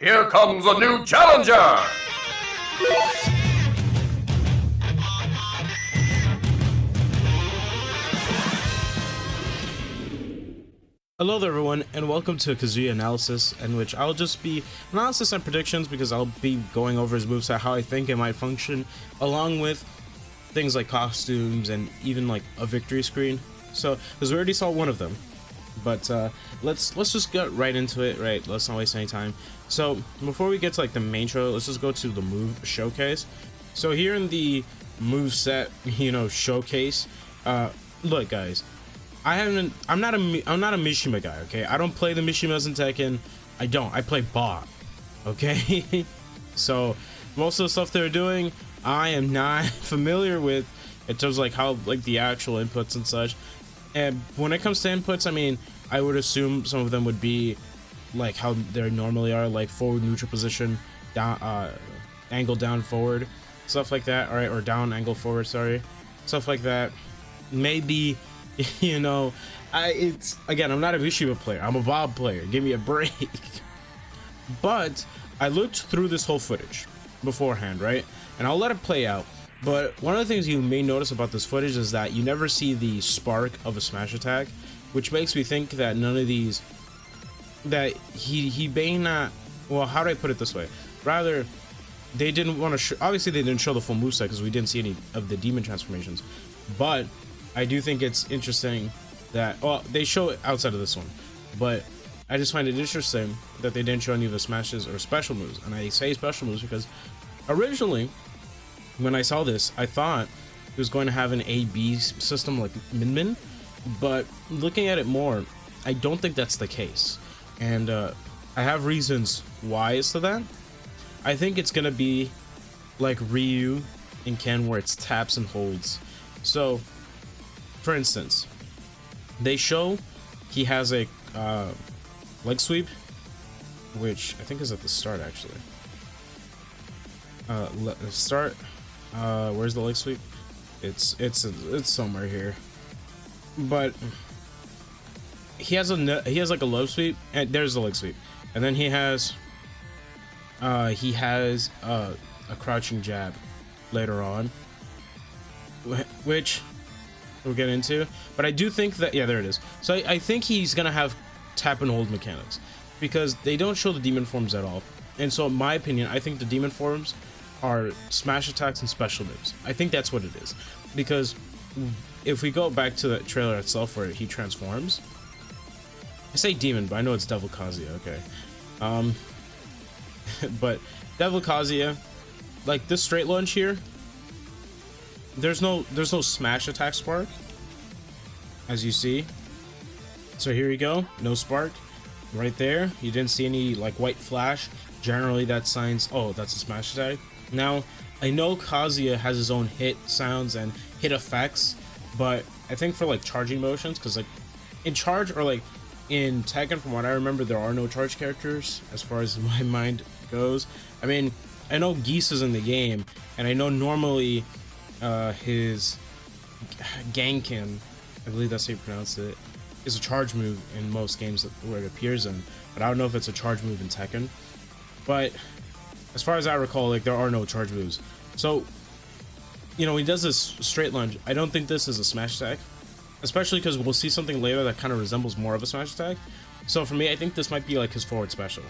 Here comes a new challenger! Hello there everyone, and welcome to a Kazuya analysis, in which I'll just be analysis and predictions because I'll be going over his moveset, how I think it might function, along with things like costumes and even like a victory screen. So, because we already saw one of them, but let's just get right into it, right? Let's not waste any time. So, before we get to like the main show, let's just go to the move showcase. So here in the moveset, showcase, look guys, I'm not a Mishima guy, okay? I don't play the Mishimas in Tekken. I play bot, okay? So most of the stuff they're doing, I am not familiar with in terms of like how like the actual inputs and such. And when it comes to inputs, I mean, I would assume some of them would be like how they normally are, like forward neutral position, down, angle down forward, stuff like that, all right, or down angle forward, sorry, stuff like that. Maybe, it's again, I'm not a Mishima player, I'm a Bob player, give me a break. But I looked through this whole footage beforehand, right, and I'll let it play out. But one of the things you may notice about this footage is that you never see the spark of a smash attack, which makes me think that none of these, that he may not, well, how do I put it this way, rather they didn't want to obviously they didn't show the full moveset because we didn't see any of the demon transformations. But I do think it's interesting that, well, they show it outside of this one, but I just find it interesting that they didn't show any of the smashes or special moves. And I say special moves because originally when I saw this, I thought it was going to have an A-B system like Min, but looking at it more, I don't think that's the case. And I have reasons why as to that. I think it's gonna be like Ryu in Ken, where it's taps and holds. So for instance, they show he has a leg sweep, which I think is at the start actually. Where's the leg sweep? It's somewhere here, but he has like a low sweep, and there's the leg sweep, and then he has a crouching jab later on, which we'll get into. But I do think that, yeah, there it is. So I think he's gonna have tap and hold mechanics because they don't show the demon forms at all. And so in my opinion, I think the demon forms are smash attacks and special moves. I think that's what it is, because if we go back to the trailer itself where he transforms, I say demon, but I know it's Devil Kazuya, okay. But Devil Kazuya, like this straight lunge here, there's no smash attack spark, as you see. So here you go, no spark right there. You didn't see any like white flash. Generally that signs, oh, that's a smash attack. Now I know Kazuya has his own hit sounds and hit effects, but I think for like charging motions, because like in charge or like in Tekken, from what I remember, there are no charge characters as far as my mind goes. I mean, I know Geese is in the game, and I know normally his Gankin, I believe that's how you pronounce it, is a charge move in most games where it appears in, but I don't know if it's a charge move in Tekken. But as far as I recall, like, there are no charge moves. So, he does this straight lunge. I don't think this is a smash attack, especially because we'll see something later that kind of resembles more of a smash attack. So for me, I think this might be like his forward special,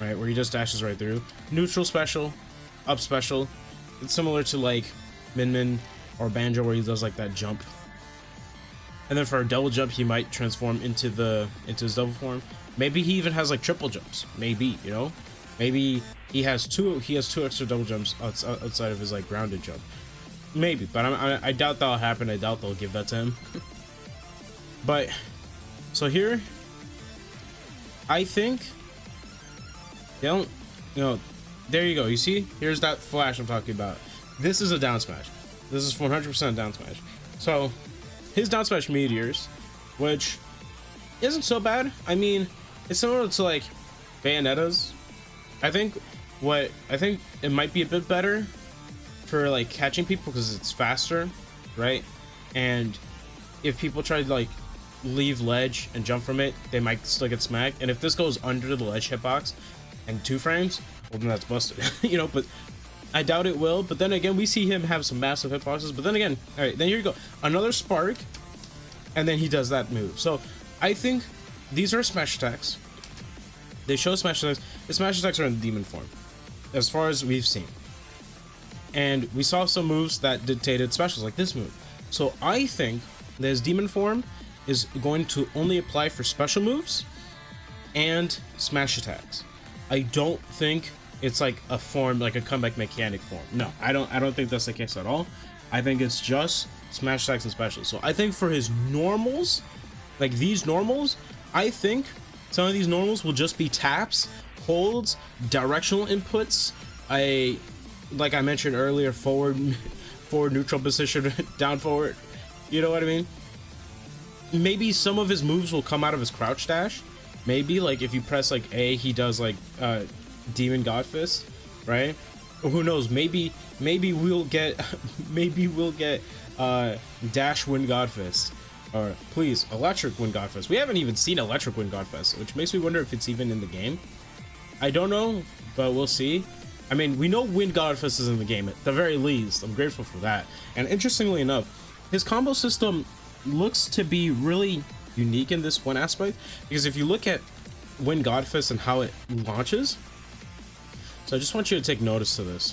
right, where he just dashes right through. Neutral special, up special. It's similar to like Min or Banjo, where he does like that jump. And then for a double jump, he might transform into his double form. Maybe he even has like triple jumps. Maybe, maybe he has two extra double jumps outside of his like grounded jump. Maybe, but I doubt that'll happen. I doubt they'll give that to him. But so here, I think they don't, there you go. You see, here's that flash I'm talking about. This is a down smash. This is 100% down smash. So his down smash meteors, which isn't so bad. I mean, it's similar to like Bayonetta's. I think it might be a bit better for like catching people because it's faster, right? And if people try to like leave ledge and jump from it, they might still get smacked. And if this goes under the ledge hitbox, and 2 frames, well then that's busted. You know, but I doubt it will. But then again, we see him have some massive hitboxes. But then again, all right, then here you go, another spark, and then he does that move. So I think these are smash attacks. They show smash attacks. The smash attacks are in demon form, as far as we've seen. And we saw some moves that dictated specials, like this move. So I think that his demon form is going to only apply for special moves and smash attacks. I don't think it's like a form, like a comeback mechanic form. No, I don't think that's the case at all. I think it's just smash attacks and specials. So I think for his normals, like these normals, I think some of these normals will just be taps, holds, directional inputs, like I mentioned earlier, forward neutral position, down forward, you know what I mean? Maybe some of his moves will come out of his crouch dash. Maybe like if you press like A, he does like demon god fist, right? Or who knows, maybe we'll get dash wind god fist, or please electric wind god fist. We haven't even seen electric wind god fist, which makes me wonder if it's even in the game. I don't know, but we'll see. I mean, we know Wind God Fist is in the game, at the very least. I'm grateful for that. And interestingly enough, his combo system looks to be really unique in this one aspect, because if you look at Wind God Fist and how it launches, so I just want you to take notice to this.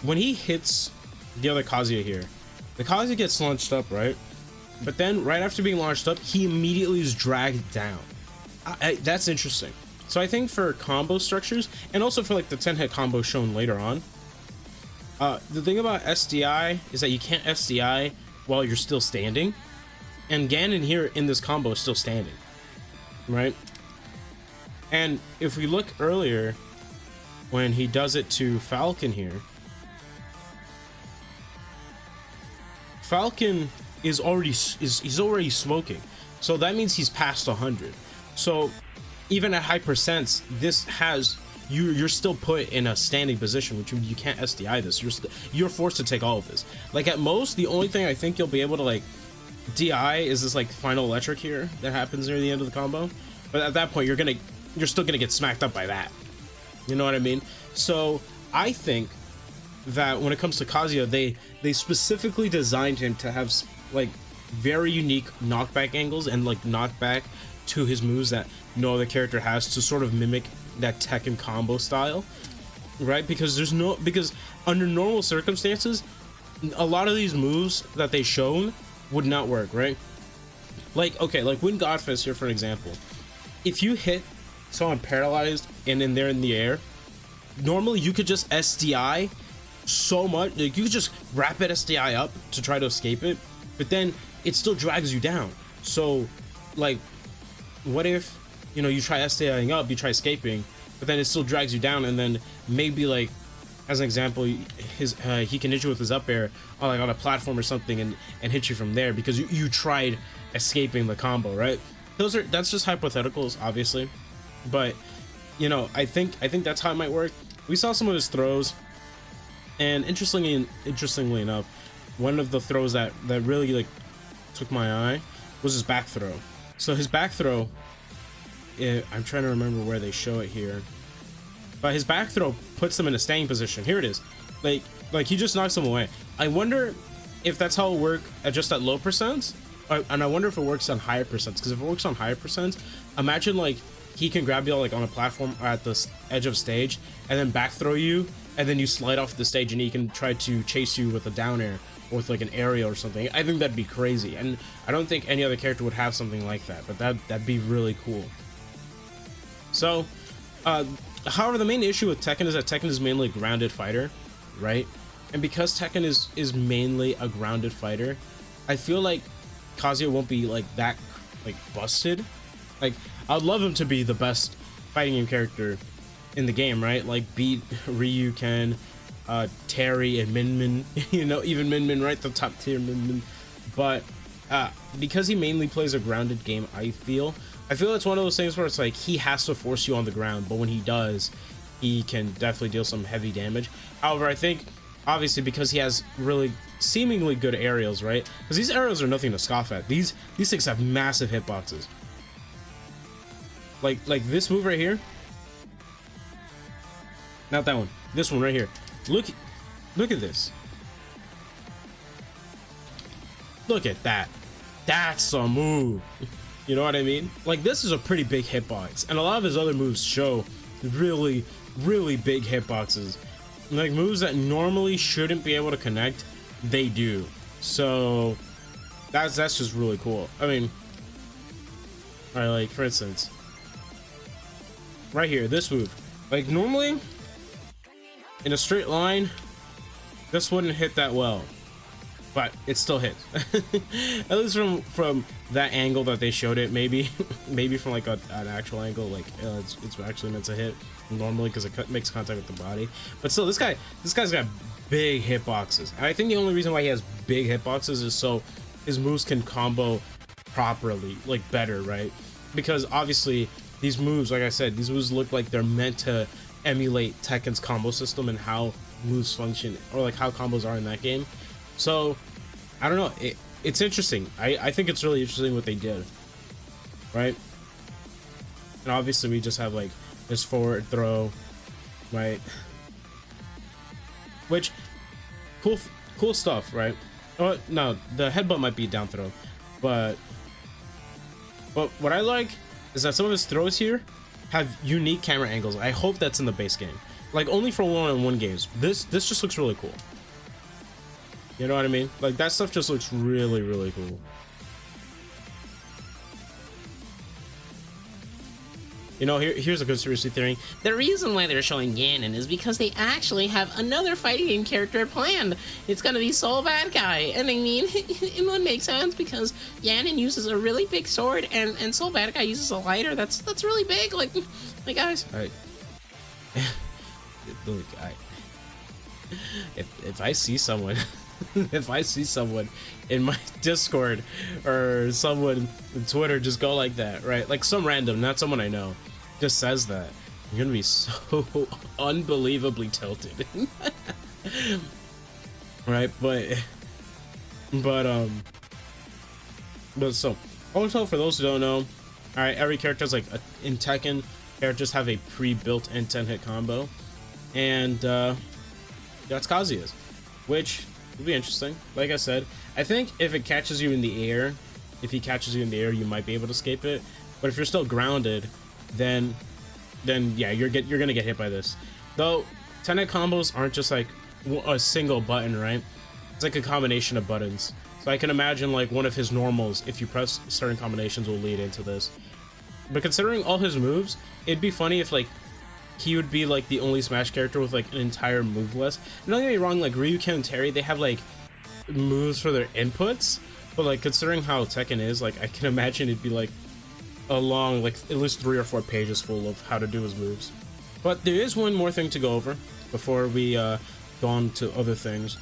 When he hits the other Kazuya here, the Kazuya gets launched up, right? But then right after being launched up, he immediately is dragged down. That's interesting. So I think for combo structures, and also for like the 10-hit combo shown later on, the thing about SDI is that you can't SDI while you're still standing, and Ganon here in this combo is still standing, right? And if we look earlier, when he does it to Falcon here, Falcon is already he's already smoking, so that means he's past 100. So even at high percents, this has you're still put in a standing position, which you can't SDI this. You're forced to take all of this. Like at most, the only thing I think you'll be able to like DI is this like final electric here that happens near the end of the combo. But at that point, you're still gonna get smacked up by that. You know what I mean? So I think that when it comes to Kazuya, they specifically designed him to have like very unique knockback angles and like knockback to his moves that no other character has, to sort of mimic that Tekken combo style, right? Because under normal circumstances, a lot of these moves that they shown would not work, right? Like, okay, like Wind God Fist here for an example. If you hit someone paralyzed and then they're in the air, normally you could just SDI so much, like you could just rapid SDI up to try to escape it, but then it still drags you down. So like, what if, you know, you try SDIing up, you try escaping, but then it still drags you down, and then maybe like, as an example, he can hit you with his up air on like on a platform or something and hit you from there because you tried escaping the combo, right? That's just hypotheticals, obviously, but you know, I think that's how it might work. We saw some of his throws, and interestingly enough, one of the throws that really like took my eye was his back throw. So his back throw, I'm trying to remember where they show it here, but his back throw puts them in a standing position. Here it is. Like he just knocks them away. I wonder if that's how it works just at low percents, and I wonder if it works on higher percents. Because if it works on higher percents, imagine like he can grab you like on a platform or at the edge of stage and then back throw you, and then you slide off the stage and he can try to chase you with a down air or with like an aerial or something. I think that'd be crazy, and I don't think any other character would have something like that, but that'd be really cool. So however, the main issue with Tekken is that Tekken is mainly a grounded fighter, right? And because Tekken is mainly a grounded fighter, I feel like Kazuya won't be like that like busted. Like I'd love him to be the best fighting game character in the game, right? Like beat Ryu, Ken, Terry, and Min Min. You know, even Min Min, right? The top tier Min Min. But because he mainly plays a grounded game, I feel it's one of those things where it's like he has to force you on the ground, but when he does, he can definitely deal some heavy damage. However, I think obviously because he has really seemingly good aerials, right? Because these aerials are nothing to scoff at. These things have massive hitboxes. Like this move right here. Not that one. This one right here. Look at this. Look at that. That's a move. You know what I mean? Like, this is a pretty big hitbox, and a lot of his other moves show really, really big hitboxes. Like, moves that normally shouldn't be able to connect, they do. So that's just really cool. I mean, all right, like, for instance, right here, this move. Like, normally in a straight line, this wouldn't hit that well, but it still hits. At least from that angle that they showed it. Maybe from like an actual angle, like it's actually meant to hit normally because it makes contact with the body. But still, this guy's got big hitboxes, and I think the only reason why he has big hitboxes is so his moves can combo properly, like better, right? Because obviously these moves, like I said, these moves look like they're meant to emulate Tekken's combo system and how moves function, or like how combos are in that game. So I don't know, it's interesting. I think it's really interesting what they did, right? And obviously we just have like this forward throw, right? Which cool stuff, right? Oh no, the headbutt might be down throw, but what I like is that some of his throws here have unique camera angles. I hope that's in the base game, like only for one-on-one games. This just looks really cool. You know what I mean? Like, that stuff just looks really, really cool. You know, here's a conspiracy theory. The reason why they're showing Ganon is because they actually have another fighting game character planned. It's gonna be Soul Bad Guy, and I mean, it would make sense because Ganon uses a really big sword, and Soul Bad Guy uses a lighter. That's really big. Like guys. Look, if I see someone. If I see someone in my Discord or someone on Twitter just go like that, right? Like some random, not someone I know, just says that, I'm gonna be so unbelievably tilted. Right? But so also, for those who don't know, all right, every character has like in Tekken, characters have a pre-built in 10-hit combo, and that's Kazuya's, which it'll be interesting. Like I said, I think if it catches you in the air, you might be able to escape it. But if you're still grounded, then yeah, you're gonna get hit by this. Though 10-hit combos aren't just like a single button, right? It's like a combination of buttons. So I can imagine like one of his normals, if you press certain combinations, will lead into this. But considering all his moves, it'd be funny if like he would be like the only Smash character with like an entire move list. And don't get me wrong, like Ryu, Ken, and Terry, they have like moves for their inputs, but like considering how Tekken is, like I can imagine it'd be like a long, like at least 3 or 4 pages full of how to do his moves. But there is one more thing to go over before we go on to other things.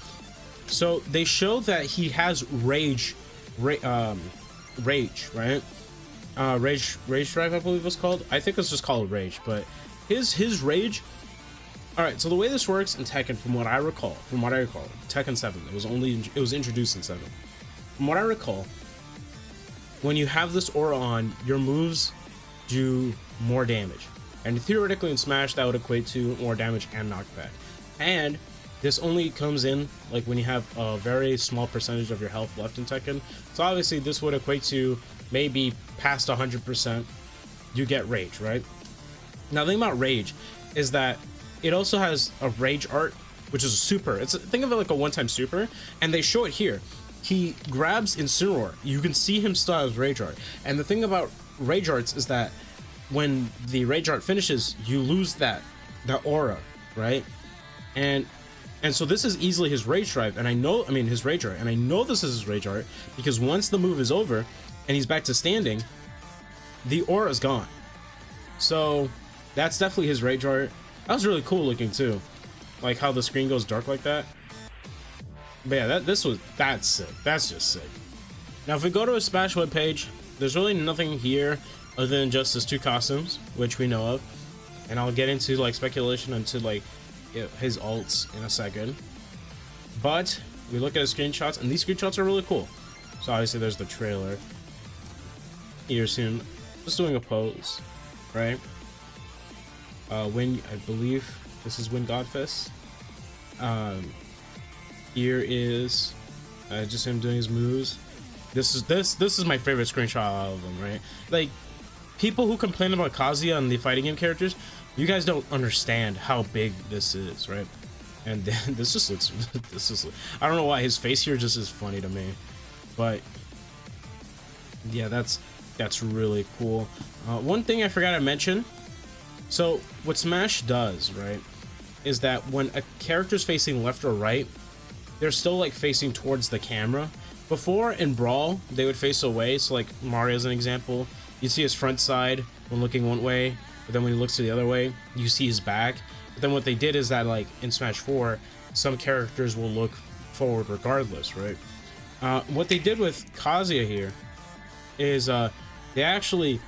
So they show that he has rage, right? Rage drive, I believe it's called. I think it's just called rage, but his rage. All right, so the way this works in Tekken, from what I recall, Tekken 7, it was introduced in 7. From what I recall, when you have this aura on, your moves do more damage, and theoretically in Smash that would equate to more damage and knockback. And this only comes in like when you have a very small percentage of your health left in Tekken. So obviously this would equate to maybe past 100%, you get rage, right? Now, the thing about rage is that it also has a rage art, which is a super. Think of it like a one-time super, and they show it here. He grabs Incineroar. You can see him still has rage art. And the thing about rage arts is that when the rage art finishes, you lose that aura, right? And so this is easily his rage drive, and his rage art, and I know this is his rage art because once the move is over and he's back to standing, the aura is gone. So that's definitely his rage art. That was really cool looking too, like how the screen goes dark like that. But yeah, that's sick. That's just sick. Now if we go to his Smash webpage, there's really nothing here other than just his 2 costumes, which we know of, and I'll get into like speculation into like his alts in a second. But we look at his screenshots, and these screenshots are really cool. So obviously there's the trailer. Here's him just doing a pose, right? Win, I believe this is Win Godfest. Here is just him doing his moves. This is my favorite screenshot out of them, right? Like, people who complain about Kazuya and the fighting game characters, you guys don't understand how big this is, right? And then this just looks, I don't know why his face here just is funny to me, but yeah, that's really cool. One thing I forgot to mention, so what Smash does, right, is that when a character's facing left or right, they're still like facing towards the camera. Before in Brawl, they would face away, so like Mario as an example, you see his front side when looking one way, but then when he looks to the other way, you see his back. But then what they did is that, like in Smash 4, some characters will look forward regardless, right? What they did with Kazuya here is they actually,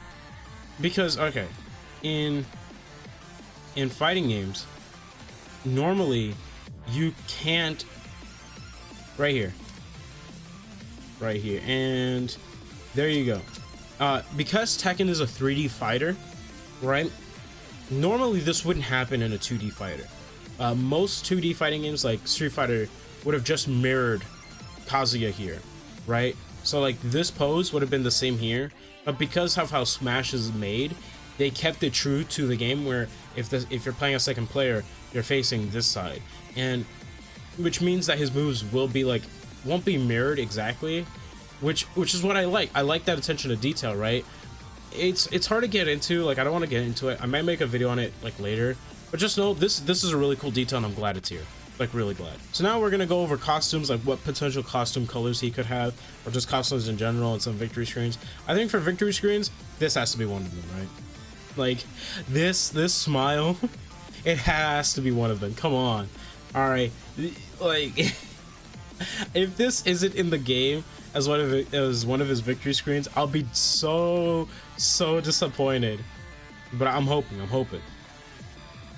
because okay, in fighting games, normally you can't, right here, and there you go. Because Tekken is a 3D fighter, right? Normally this wouldn't happen in a 2D fighter. Most 2D fighting games like Street Fighter would have just mirrored Kazuya here, right? So like this pose would have been the same here, but because of how Smash is made, they kept it true to the game where if you're playing a second player, you're facing this side, and which means that his moves will be like, won't be mirrored exactly, which is what I like. I like that attention to detail, right? It's hard to get into, like I don't want to get into it. I might make a video on it like later, but just know this is a really cool detail and I'm glad it's here. Like really glad. So now we're gonna go over costumes, like what potential costume colors he could have, or just costumes in general and some victory screens. I think for victory screens, this has to be one of them, right? Like this smile, it has to be one of them. Come on. All right, like if this isn't in the game as one of his victory screens, I'll be so disappointed. But I'm hoping.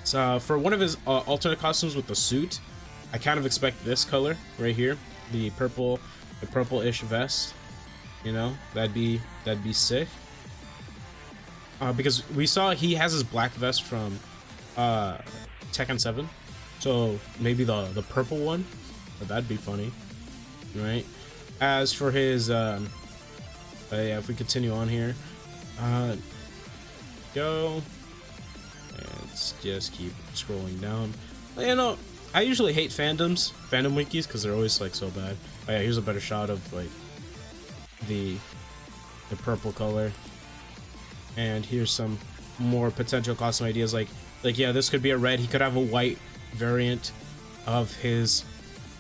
So for one of his alternate costumes with the suit, I kind of expect this color right here, the purple-ish vest. You know, that'd be sick. Because we saw he has his black vest from Tekken 7, so maybe the purple one, that'd be funny, right? As for his yeah, if we continue on here, go. Let's just keep scrolling down. You know, I usually hate fandom wikis because they're always like so bad. Oh yeah, here's a better shot of like the purple color, and here's some more potential costume ideas. Like yeah, this could be a red. He could have a white variant of his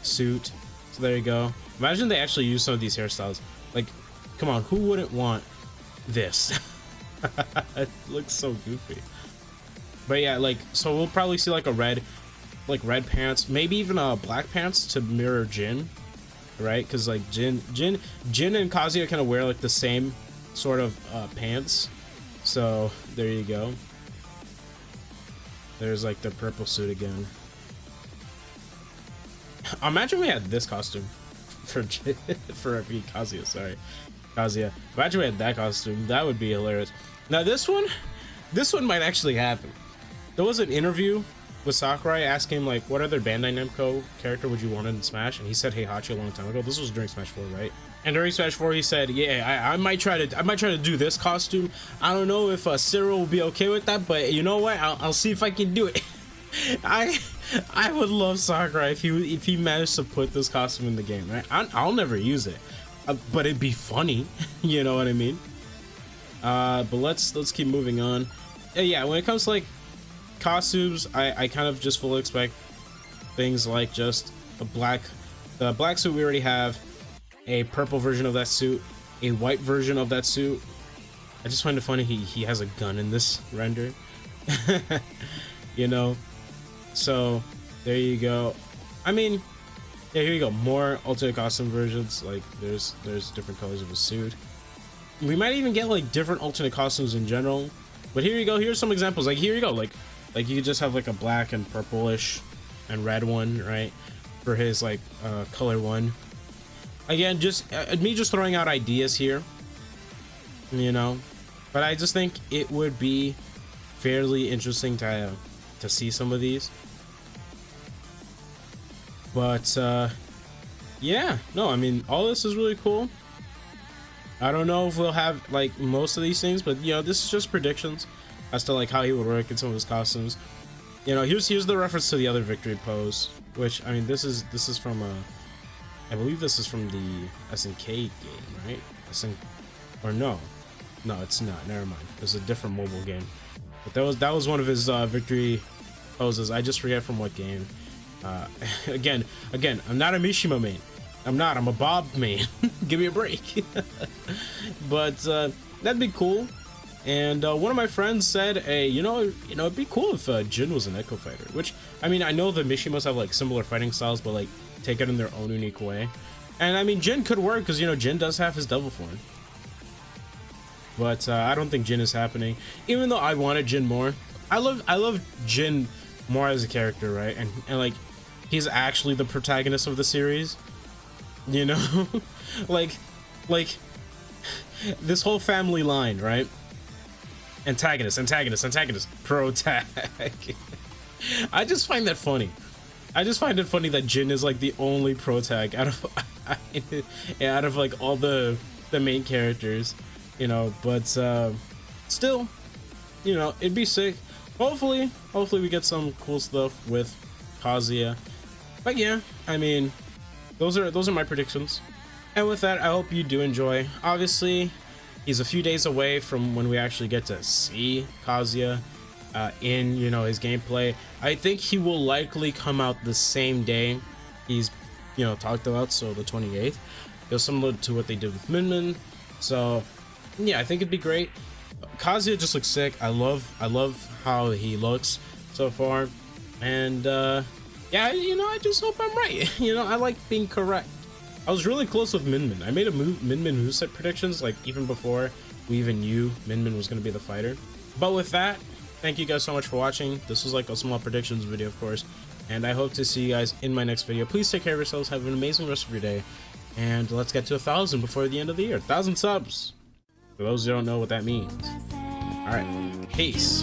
suit. So there you go. Imagine they actually use some of these hairstyles. Like, come on, who wouldn't want this? It looks so goofy. But yeah, like, so we'll probably see like a red pants, maybe even black pants to mirror Jin, right? Because like Jin and Kazuya kind of wear like the same sort of pants. So there you go. There's like the purple suit again. Imagine we had this costume for Kazuya. Sorry, Kazuya. Imagine we had that costume. That would be hilarious. Now this one might actually happen. There was an interview with Sakurai asking him like, what other Bandai Namco character would you want in Smash? And he said Heihachi a long time ago. This was during Smash 4, right? And during Smash 4, he said, yeah, I might try to do this costume. I don't know if Cyril will be okay with that, but you know what? I'll see if I can do it. I would love Sakurai if he managed to put this costume in the game, right? I'll never use it, but it'd be funny. You know what I mean? But let's keep moving on. Yeah, when it comes to like costumes, I kind of just fully expect things like just the black suit we already have, a purple version of that suit, a white version of that suit. I just find it funny he has a gun in this render. You know, so there you go. I mean, yeah, here you go, more alternate costume versions. Like there's different colors of a suit. We might even get like different alternate costumes in general. But here you go, here's some examples. Like here you go, like you could just have like a black and purplish and red one, right, for his like color one. Again, just me just throwing out ideas here, you know, but I just think it would be fairly interesting to see some of these. But yeah, no, I mean, all this is really cool. I don't know if we'll have like most of these things, but you know, this is just predictions as to like how he would work in some of his costumes. You know, here's the reference to the other victory pose, which I mean, this is from I believe this is from the SNK game, right? Or no, it's not. Never mind. It's a different mobile game. But that was one of his victory poses. I just forget from what game. Again, I'm not a Mishima main. I'm a Bob main. Give me a break. But that'd be cool. And one of my friends said, hey, you know, it'd be cool if Jin was an Echo fighter. Which, I mean, I know the Mishimas have like similar fighting styles, but like take it in their own unique way. And I mean, Jin could work because, you know, Jin does have his devil form. But I don't think Jin is happening. Even though I wanted Jin more. I love Jin more as a character, right? And like, he's actually the protagonist of the series. You know? like this whole family line, right? Antagonist, protag. I just find that funny. I just find it funny that Jin is like the only protag out of like all the main characters, you know. But still, you know, it'd be sick. Hopefully we get some cool stuff with Kazuya. But yeah, I mean, those are my predictions. And with that, I hope you do enjoy. Obviously, he's a few days away from when we actually get to see Kazuya in, you know, his gameplay. I think he will likely come out the same day he's, you know, talked about, so the 28th. It was similar to what they did with Min. So yeah, I think it'd be great. Kazuya just looks sick. I love how he looks so far. And yeah, you know, I just hope I'm right. You know, I like being correct. I was really close with Min. I made a Min Moveset predictions, like, even before we even knew Min was going to be the fighter. But with that, thank you guys so much for watching. This was like a small predictions video, of course. And I hope to see you guys in my next video. Please take care of yourselves. Have an amazing rest of your day. And let's get to 1,000 before the end of the year. 1,000 subs. For those who don't know what that means. Alright, peace.